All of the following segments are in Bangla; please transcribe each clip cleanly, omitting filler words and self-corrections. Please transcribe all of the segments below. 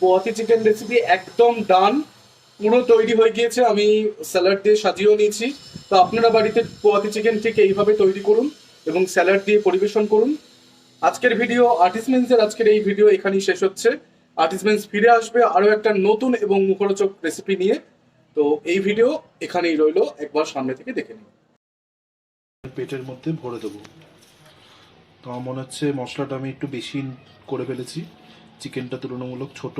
পোয়াতি চিকেন রেসিপি একদম ডান, পুরো তৈরি হয়ে গিয়েছে। আমি স্যালাড দিয়ে সাজিয়েও নিয়েছি। তো আপনারা বাড়িতে পোয়াতি চিকেন ঠিক এইভাবে তৈরি করুন এবং স্যালাড দিয়ে পরিবেশন করুন। আজকের ভিডিও আর্টিসমেন্টসের আজকের এই ভিডিও এখানেই শেষ হচ্ছে। আর্টিসমেন্টস ফিরে আসবে আরও একটা নতুন এবং মুখরোচক রেসিপি নিয়ে। তো এই ভিডিও এখানেই রইলো, একবার সামনে থেকে দেখে নিন। পেটের মধ্যে ভরে দেবো। তো আমার মনে হচ্ছে মশলাটা আমি একটু বেশি করে ফেলেছি, চিকেনটা তুলনামূলক ছোট।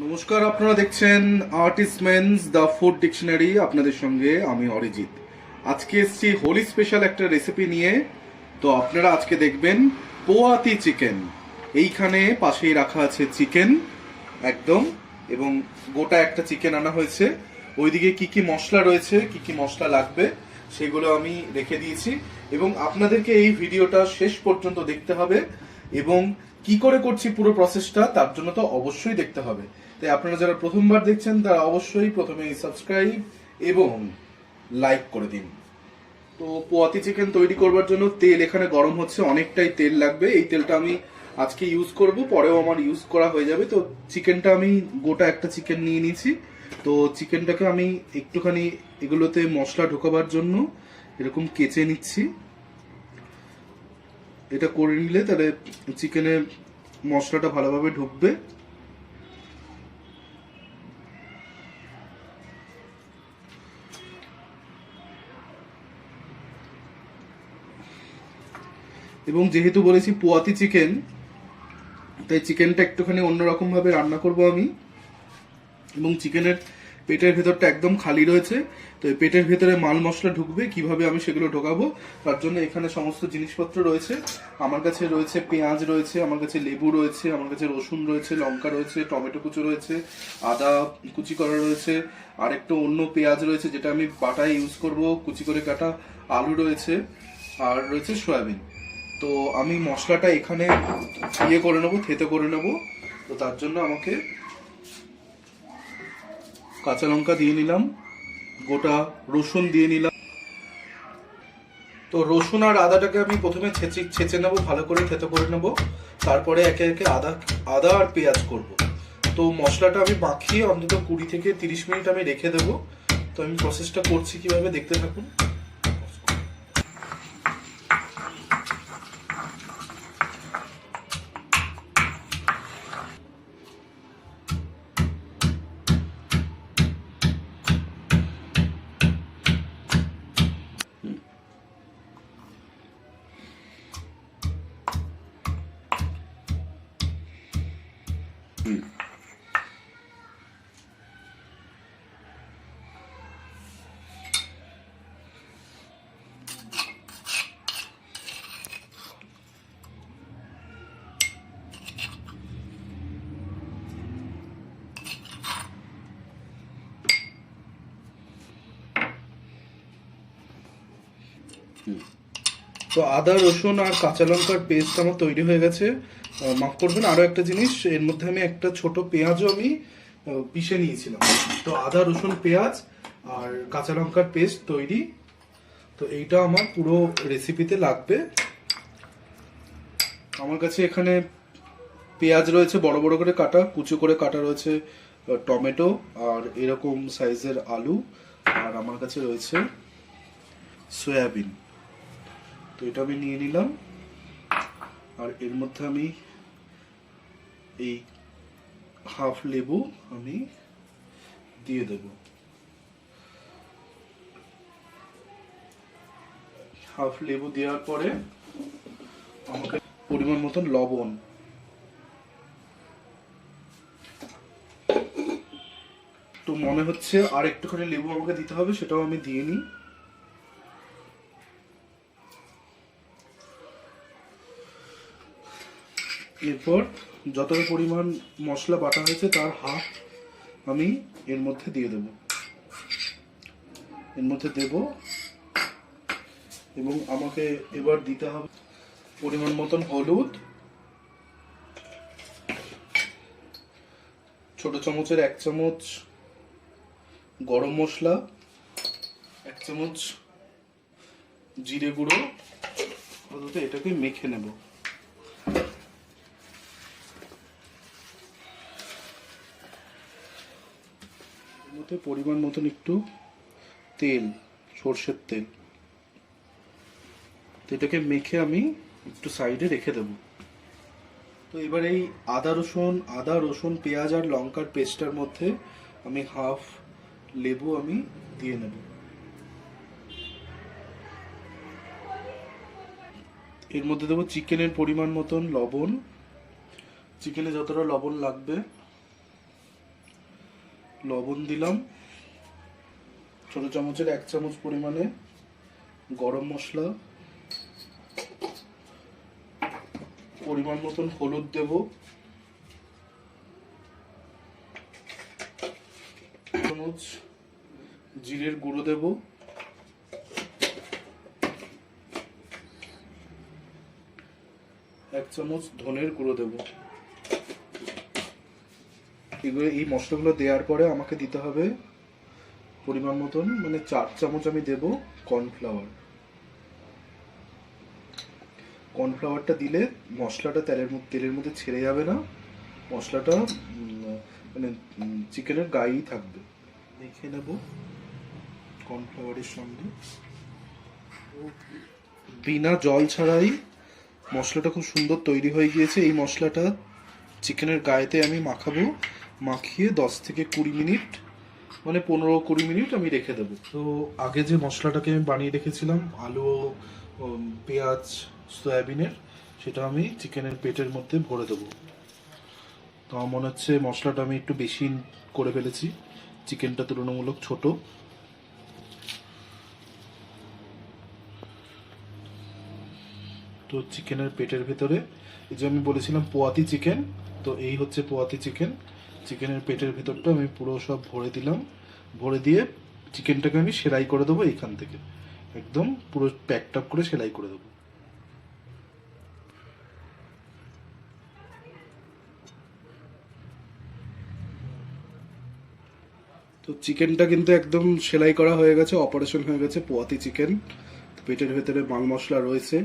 নমস্কার, আপনারা দেখছেন আর্টিসমেন্টস দ্য ফুড ডিকশনারি। আপনাদের সঙ্গে আমি অরিজিৎ। আজকে এসেছি হোলি স্পেশাল একটা রেসিপি নিয়ে। তো আপনারা আজকে দেখবেন পোয়াতি চিকেন। এইখানে পাশেই রাখা আছে চিকেন একদম, এবং গোটা একটা চিকেন আনা হয়েছে। ওইদিকে কি কি মশলা রয়েছে, কি কি মশলা লাগবে সেগুলো আমি রেখে দিয়েছি, এবং আপনাদেরকে এই ভিডিওটা শেষ পর্যন্ত দেখতে হবে। এবং কি করে করছি পুরো প্রসেসটা, তার জন্য তো অবশ্যই দেখতে হবে। তাই আপনারা যারা প্রথমবার দেখছেন তারা অবশ্যই প্রথমেই সাবস্ক্রাইব এবং লাইক করে দিন। তো পোয়াতি চিকেন তৈরি করবার জন্য তেল এখানে গরম হচ্ছে, অনেকটাই তেল লাগবে। এই তেলটা আমি আজকে ইউজ করব, পরেও আমার ইউজ করা হয়ে যাবে। তো চিকেনটা আমি গোটা একটা চিকেন নিয়ে নিয়েছি। তো চিকেনটাকে আমি একটুখানি এগুলোতে মশলা ঢোকাবার জন্য এরকম কেচে নিচ্ছি। এটা করে নিলে তাহলে চিকেনে মশলাটা ভালোভাবে ঢুকবে। এবং যেহেতু বলেছি পোয়াতি চিকেন, তাই চিকেনটা একটুখানি অন্যরকম ভাবে রান্না করব আমি। এবং চিকেনের পেটের ভেতরটা একদম খালি রয়েছে, তো এই পেটের ভেতরে মাল মশলা ঢুকবে, কিভাবে আমি সেগুলো ঢোকাবো তার জন্য এখানে সমস্ত জিনিসপত্র রয়েছে। আমার কাছে রয়েছে পেঁয়াজ রয়েছে, আমার কাছে লেবু রয়েছে, আমার কাছে রসুন রয়েছে, লঙ্কা রয়েছে, টমেটো কুচো রয়েছে, আদা কুচি করা রয়েছে, আর একটু অন্য পেঁয়াজ রয়েছে যেটা আমি বাটায় ইউজ করব, কুচি করে কাটা আলু রয়েছে, আর রয়েছে সয়াবিন। তো আমি মশলাটা এখানে করে নেবো, থেতে করে নেবো। তো তার জন্য আমাকে কাঁচা লঙ্কা দিয়ে নিলাম, গোটা রসুন দিয়ে নিলাম। তো রসুন আর আদাটাকে আমি প্রথমে ছেঁচে নেবো, ভালো করে থেতো করে নেবো। তারপরে একে একে আদা আর পেঁয়াজ করব। তো মশলাটা আমি মাখিয়ে অন্তত 20 থেকে 30 মিনিট আমি রেখে দেবো। তো আমি প্রসেসটা করছি কিভাবে, দেখতে থাকুন। তো আদা রসুন আর কাঁচা লঙ্কার পেস্ট আমার তৈরি হয়ে গেছে। মাফ করবেন, আরো একটা জিনিস, এর মধ্যে আমি একটা ছোট পেঁয়াজও আমি পিষে নিয়েছিলাম। তো আদা রসুন পেঁয়াজ আর কাঁচা লঙ্কার পেস্ট তৈরি। তো এইটা আমার পুরো রেসিপিতে লাগবে। আমার কাছে এখানে পেঁয়াজ রয়েছে বড় বড় করে কাটা, কুচো করে কাটা রয়েছে টমেটো, আর এরকম সাইজের আলু, আর আমার কাছে রয়েছে সয়াবিন। তো এটা আমি নিয়ে নিলাম, আর এর মধ্যে আমি এই হাফ লেবু আমি দিয়ে দেব। হাফ লেবু দেওয়ার পরে আমাকে পরিমাণ মতন লবণ, তো মনে হচ্ছে আর একটুখানি লেবু আমাকে দিতে হবে, সেটাও আমি দিয়ে নিই। এরপর যতটা পরিমাণ মশলা বাটা হয়েছে তার হাফ আমি এর মধ্যে দিয়ে দেব, এবং আমাকে এবার দিতে হবে পরিমাণ মতন হলুদ, ছোট চামচের 1 চামচ গরম মশলা, 1 চামচ জিরে গুঁড়ো। এটাকে মেখে নেব। এর মধ্যে পরিমাণ মতন একটু তেল, সর্ষের তেল, তো এটাকে মেখে আমি একটু সাইডে রেখে দেবো। তো এবার এই আদা রসুন পেঁয়াজ আর লঙ্কার পেস্টটার মধ্যে আমি হাফ লেবু আমি দিয়ে নেব। এর মধ্যে দেবো চিকেনের পরিমাণ মতন লবণ, চিকেনে যতটা লবণ লাগবে লবণ দিলাম। ছোট চামচের 1 চামচ পরিমাণে গরম মশলা, পরিমাণ মতন হলুদ দেব, চামচ জিরের গুঁড়ো দেব, 1 চামচ ধনের গুঁড়ো দেব। এগুলো এই মশলাগুলো দেওয়ার পরে আমাকে দিতে হবে পরিমাণ মতন, মানে 4 চামচ আমি দেব কর্নফ্লাওয়ার। কর্নফ্লাওয়ারটা দিলে মশলাটা তেলের মধ্যে ছেড়ে যাবে না, মশলাটা মানে চিকেনের গায়েই থাকবে। মেখে নেব কর্নফ্লাওয়ারের সঙ্গে। বিনা জল ছাড়াই মশলাটা খুব সুন্দর তৈরি হয়ে গিয়েছে। এই মশলাটা চিকেনের গায়েতে আমি মাখাবো, মাখিয়ে 10 থেকে 20 মিনিট, মানে 15-20 মিনিট আমি রেখে দেবো। তো আগে যে মশলাটাকে আমি বানিয়ে রেখেছিলাম আলু, পেঁয়াজ, সয়াবিনের, সেটা আমি চিকেনের পেটের মধ্যে ভরে দেবো। তো আমার মনে হচ্ছে মশলাটা আমি একটু বেশি করে ফেলেছি, চিকেনটা তুলনামূলক ছোট। তো চিকেনের পেটের ভেতরে এই যে আমি বলেছিলাম পোয়াতি চিকেন, তো এই হচ্ছে পোয়াতি চিকেন। চিকেনের পেটের ভেতরটা আমি পুরো সব ভরে দিলাম। ভরে দিয়ে চিকেনটাকে আমি সেলাই করে দেবো এইখান থেকে, একদম পুরো প্যাকড আপ করে সেলাই করে দেবো। তো চিকেনটা কিন্তু একদম সেলাই করা হয়ে গেছে, অপারেশন হয়ে গেছে পোয়াতি চিকেন। পেটের ভেতরে মাল মশলা রয়েছে,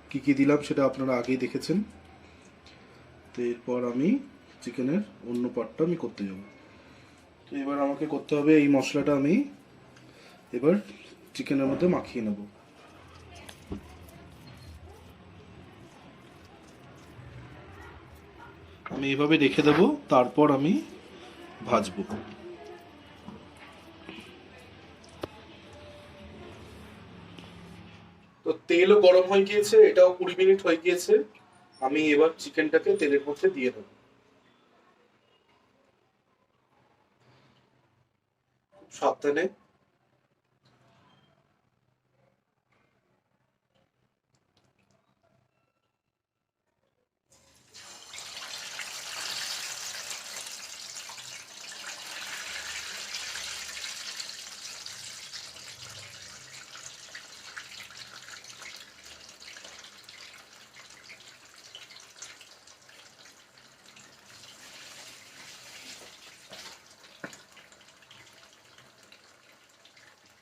কি কি দিলাম সেটা আপনারা আগেই দেখেছেন। তো এরপর আমি চিকেনের অন্য পার্টটা আমি করতে যাব। তো এবার আমাকে করতে হবে এই মশলাটা আমি এবার চিকেনের মধ্যে মাখিয়ে নেব। আমি এভাবে রেখে দেবো, তারপর আমি ভাজবো। তো তেলও গরম হয়ে গিয়েছে, এটাও 20 মিনিট হয়ে গিয়েছে। আমি এবার চিকেনটাকে তেলের মধ্যে দিয়ে দেবো খুব সাবধানে।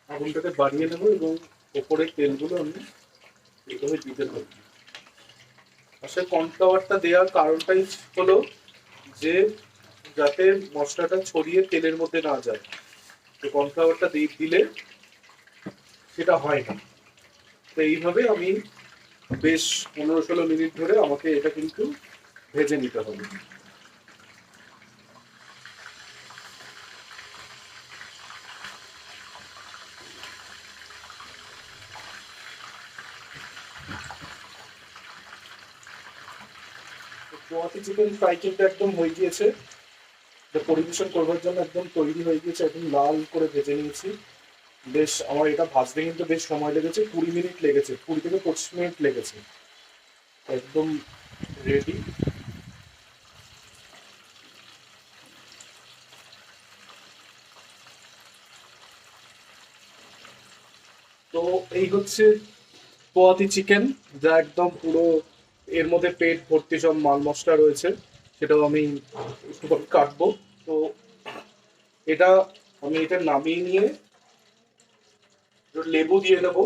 আগুনটাকে বাড়িয়ে নেবো এবং ওপরের তেলগুলো আমি এইভাবে দিতে থাকবো। আসলে কর্নফ্লাওয়ারটা দেওয়ার কারণটাই হলো যে যাতে মশলাটা ছড়িয়ে তেলের মধ্যে না যায়। তো কর্নফ্লাওয়ারটা দিলে সেটা হয় না। তো এইভাবে আমি বেশ 15-16 মিনিট ধরে আমাকে এটা কিন্তু ভেজে নিতে হবে। পোয়াতি চিকেন ফ্রাই কিন্তু একদম হয়ে গিয়েছে, এটা পরিবেশন করবার জন্য একদম তৈরি হয়ে গিয়েছে, একদম লাল করে ভেজে নিয়েছি। বেশ আমার এটা ভাজতে কিন্তু বেশ সময় লেগেছে, 20 মিনিট লেগেছে, 20 থেকে 25 মিনিট লেগেছে। একদম রেডি। তো এই হচ্ছে পোয়াতি চিকেন, যা একদম পুরো এর মধ্যে পেট ভর্তি সব মাল মশলা রয়েছে, সেটাও আমি একটু পর কাটবো। তো এটা আমি এটা নামিয়ে নিয়ে একটু লেবু দিয়ে দেবো,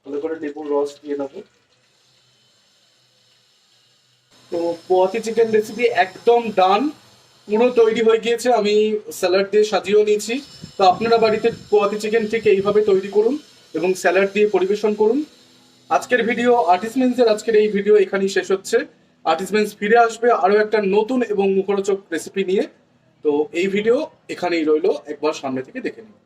ভালো করে লেবুর রস দিয়ে দেবো। তো পোয়াতি চিকেন রেসিপি একদম ডান, পুরো তৈরি হয়ে গিয়েছে। আমি স্যালাড দিয়ে সাজিয়েও নিয়েছি। তো আপনারা বাড়িতে পোয়াতি চিকেন ঠিক এইভাবে তৈরি করুন এবং স্যালাড দিয়ে পরিবেশন করুন। আজকের ভিডিও আর্টিসমেন্সের আজকের এই ভিডিও এখানেই শেষ হচ্ছে। আর্টিসমেন্স ফিরে আসবে আরও একটা নতুন এবং মুখরোচক রেসিপি নিয়ে। তো এই ভিডিও এখানেই রইলো, একবার সামনে থেকে দেখে নিন।